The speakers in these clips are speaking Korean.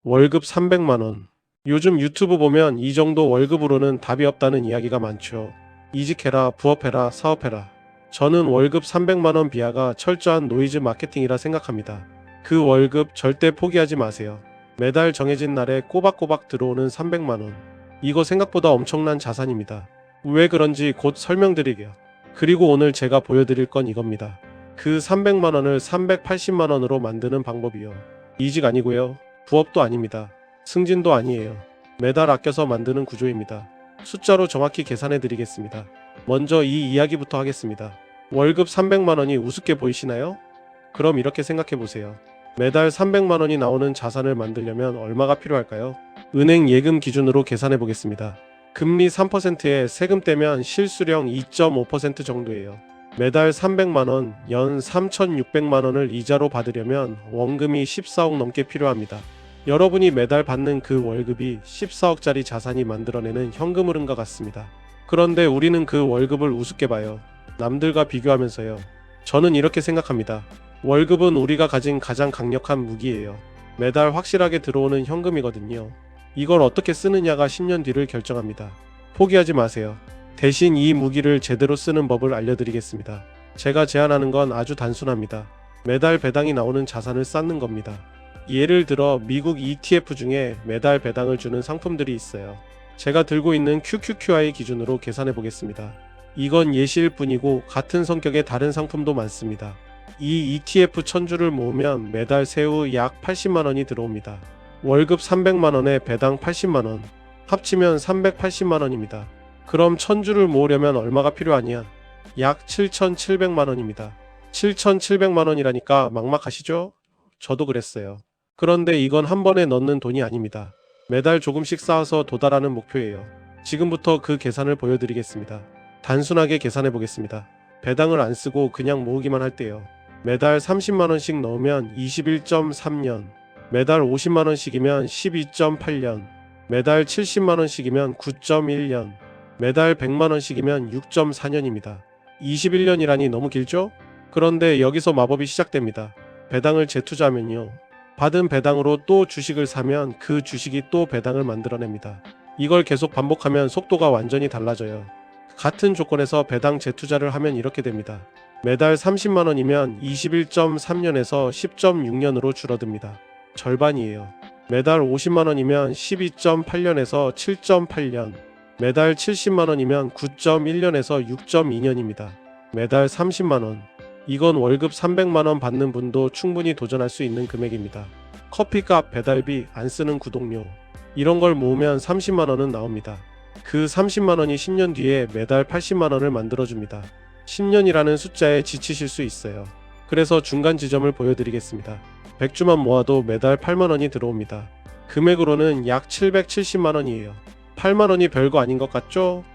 월급 300만원. 요즘 유튜브 보면 이 정도 월급으로는 답이 없다는 이야기가 많죠. 이직해라, 부업해라, 사업해라. 저는 월급 300만원 비하가 철저한 노이즈 마케팅이라 생각합니다. 그 월급 절대 포기하지 마세요. 매달 정해진 날에 꼬박꼬박 들어오는 300만원. 이거 생각보다 엄청난 자산입니다. 왜 그런지 곧 설명드릴게요. 그리고 오늘 제가 보여드릴 건 이겁니다. 그 300만원을 380만원으로 만드는 방법이요. 이직 아니고요. 부업도 아닙니다. 승진도 아니에요. 매달 아껴서 만드는 구조입니다. 숫자로 정확히 계산해 드리겠습니다. 먼저 이 이야기부터 하겠습니다. 월급 300만원이 우습게 보이시나요? 그럼 이렇게 생각해 보세요. 매달 300만원이 나오는 자산을 만들려면 얼마가 필요할까요? 은행 예금 기준으로 계산해 보겠습니다. 금리 3%에 세금 떼면 실수령 2.5% 정도예요. 매달 300만원, 연 3,600만원을 이자로 받으려면 원금이 14억 넘게 필요합니다. 여러분이 매달 받는 그 월급이 14억짜리 자산이 만들어내는 현금 흐름과 같습니다. 그런데 우리는 그 월급을 우습게 봐요. 남들과 비교하면서요. 저는 이렇게 생각합니다. 월급은 우리가 가진 가장 강력한 무기예요. 매달 확실하게 들어오는 현금이거든요. 이걸 어떻게 쓰느냐가 10년 뒤를 결정합니다. 포기하지 마세요. 대신 이 무기를 제대로 쓰는 법을 알려드리겠습니다. 제가 제안하는 건 아주 단순합니다. 매달 배당이 나오는 자산을 쌓는 겁니다. 예를 들어 미국 ETF 중에 매달 배당을 주는 상품들이 있어요. 제가 들고 있는 QQQI 기준으로 계산해 보겠습니다. 이건 예시일 뿐이고 같은 성격의 다른 상품도 많습니다. 이 ETF 1000주를 모으면 매달 세후 약 80만원이 들어옵니다. 월급 300만원에 배당 80만원, 합치면 380만원입니다. 그럼 1000주를 모으려면 얼마가 필요하냐? 약 7700만원입니다. 7700만원이라니까 막막하시죠? 저도 그랬어요. 그런데 이건 한 번에 넣는 돈이 아닙니다. 매달 조금씩 쌓아서 도달하는 목표예요. 지금부터 그 계산을 보여드리겠습니다. 단순하게 계산해 보겠습니다. 배당을 안 쓰고 그냥 모으기만 할 때요. 매달 30만원씩 넣으면 21.3년, 매달 50만원씩이면 12.8년, 매달 70만원씩이면 9.1년, 매달 100만원씩이면 6.4년입니다. 21년이라니 너무 길죠? 그런데 여기서 마법이 시작됩니다. 배당을 재투자하면요. 받은 배당으로 또 주식을 사면 그 주식이 또 배당을 만들어냅니다. 이걸 계속 반복하면 속도가 완전히 달라져요. 같은 조건에서 배당 재투자를 하면 이렇게 됩니다. 매달 30만원이면 21.3년에서 10.6년으로 줄어듭니다. 절반이에요. 매달 50만원이면 12.8년에서 7.8년, 매달 70만원이면 9.1년에서 6.2년입니다. 매달 30만원. 이건 월급 300만원 받는 분도 충분히 도전할 수 있는 금액입니다. 커피값, 배달비, 안 쓰는 구독료 이런 걸 모으면 30만원은 나옵니다. 그 30만원이 10년 뒤에 매달 80만원을 만들어줍니다. 10년이라는 숫자에 지치실 수 있어요. 그래서 중간 지점을 보여드리겠습니다. 100주만 모아도 매달 8만원이 들어옵니다. 금액으로는 약 770만원이에요. 8만원이 별거 아닌 것 같죠?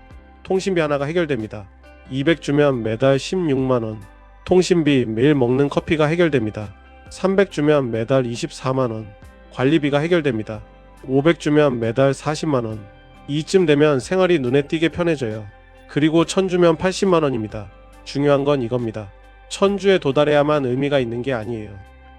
통신비 하나가 해결됩니다. 200주면 매달 16만원. 통신비, 매일 먹는 커피가 해결됩니다. 300주면 매달 24만원. 관리비가 해결됩니다. 500주면 매달 40만원. 이쯤 되면 생활이 눈에 띄게 편해져요. 그리고 1000주면 80만원입니다. 중요한 건 이겁니다. 1000주에 도달해야만 의미가 있는 게 아니에요.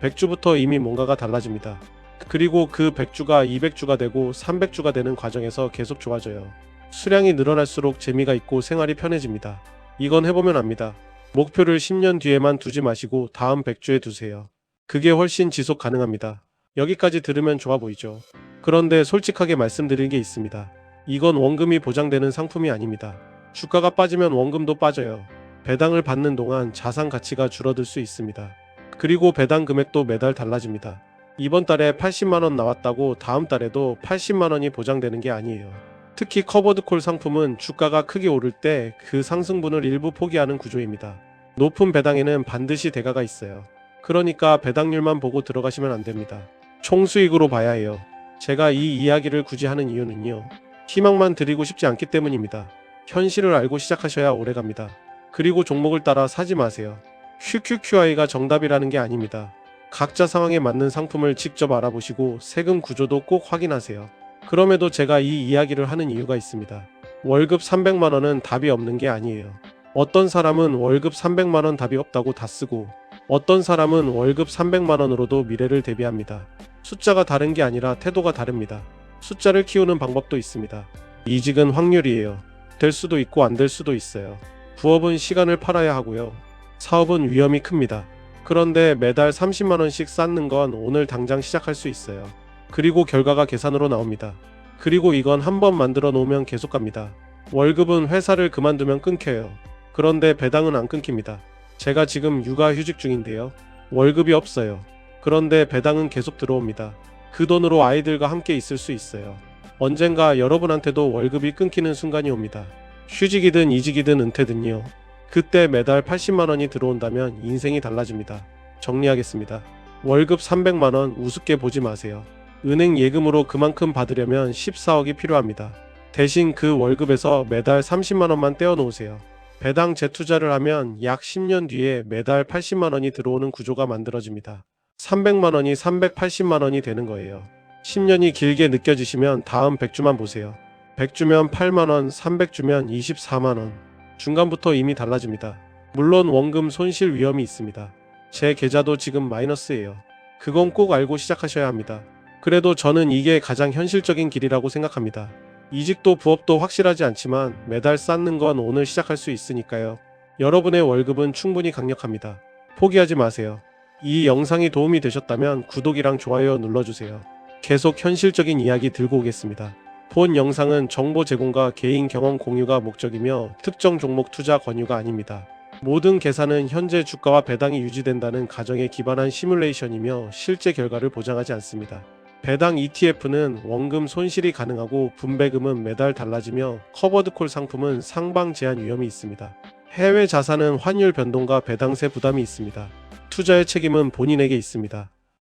100주부터 이미 뭔가가 달라집니다. 그리고 그 100주가 200주가 되고 300주가 되는 과정에서 계속 좋아져요. 수량이 늘어날수록 재미가 있고 생활이 편해집니다. 이건 해보면 압니다. 목표를 10년 뒤에만 두지 마시고 다음 100주에 두세요. 그게 훨씬 지속 가능합니다. 여기까지 들으면 좋아 보이죠? 그런데 솔직하게 말씀드릴 게 있습니다. 이건 원금이 보장되는 상품이 아닙니다. 주가가 빠지면 원금도 빠져요. 배당을 받는 동안 자산 가치가 줄어들 수 있습니다. 그리고 배당 금액도 매달 달라집니다. 이번 달에 80만원 나왔다고 다음 달에도 80만원이 보장되는 게 아니에요. 특히 커버드콜 상품은 주가가 크게 오를 때 그 상승분을 일부 포기하는 구조입니다. 높은 배당에는 반드시 대가가 있어요. 그러니까 배당률만 보고 들어가시면 안 됩니다. 총수익으로 봐야 해요. 제가 이 이야기를 굳이 하는 이유는요. 희망만 드리고 싶지 않기 때문입니다. 현실을 알고 시작하셔야 오래갑니다. 그리고 종목을 따라 사지 마세요. QQQI가 정답이라는 게 아닙니다. 각자 상황에 맞는 상품을 직접 알아보시고 세금 구조도 꼭 확인하세요. 그럼에도 제가 이 이야기를 하는 이유가 있습니다. 월급 300만원은 답이 없는 게 아니에요. 어떤 사람은 월급 300만원 답이 없다고 다 쓰고 어떤 사람은 월급 300만원으로도 미래를 대비합니다. 숫자가 다른 게 아니라 태도가 다릅니다. 숫자를 키우는 방법도 있습니다. 이직은 확률이에요. 될 수도 있고 안 될 수도 있어요. 부업은 시간을 팔아야 하고요. 사업은 위험이 큽니다. 그런데 매달 30만원씩 쌓는 건 오늘 당장 시작할 수 있어요. 그리고 결과가 계산으로 나옵니다. 그리고 이건 한번 만들어 놓으면 계속 갑니다. 월급은 회사를 그만두면 끊겨요. 그런데 배당은 안 끊깁니다. 제가 지금 육아휴직 중인데요. 월급이 없어요. 그런데 배당은 계속 들어옵니다. 그 돈으로 아이들과 함께 있을 수 있어요. 언젠가 여러분한테도 월급이 끊기는 순간이 옵니다. 휴직이든 이직이든 은퇴든요. 그때 매달 80만원이 들어온다면 인생이 달라집니다. 정리하겠습니다. 월급 300만원 우습게 보지 마세요. 은행 예금으로 그만큼 받으려면 14억이 필요합니다. 대신 그 월급에서 매달 30만원만 떼어 놓으세요. 배당 재투자를 하면 약 10년 뒤에 매달 80만원이 들어오는 구조가 만들어집니다. 300만원이 380만원이 되는 거예요. 10년이 길게 느껴지시면 다음 100주만 보세요. 100주면 8만원, 300주면 24만원. 중간부터 이미 달라집니다. 물론 원금 손실 위험이 있습니다. 제 계좌도 지금 마이너스예요. 그건 꼭 알고 시작하셔야 합니다. 그래도 저는 이게 가장 현실적인 길이라고 생각합니다. 이직도 부업도 확실하지 않지만 매달 쌓는 건 오늘 시작할 수 있으니까요. 여러분의 월급은 충분히 강력합니다. 포기하지 마세요. 이 영상이 도움이 되셨다면 구독이랑 좋아요 눌러주세요. 계속 현실적인 이야기 들고 오겠습니다. 본 영상은 정보 제공과 개인 경험 공유가 목적이며 특정 종목 투자 권유가 아닙니다. 모든 계산은 현재 주가와 배당이 유지된다는 가정에 기반한 시뮬레이션이며 실제 결과를 보장하지 않습니다. 배당 ETF는 원금 손실이 가능하고 분배금은 매달 달라지며 커버드콜 상품은 상방 제한 위험이 있습니다. 해외 자산은 환율 변동과 배당세 부담이 있습니다. 투자의 책임은 본인에게 있습니다.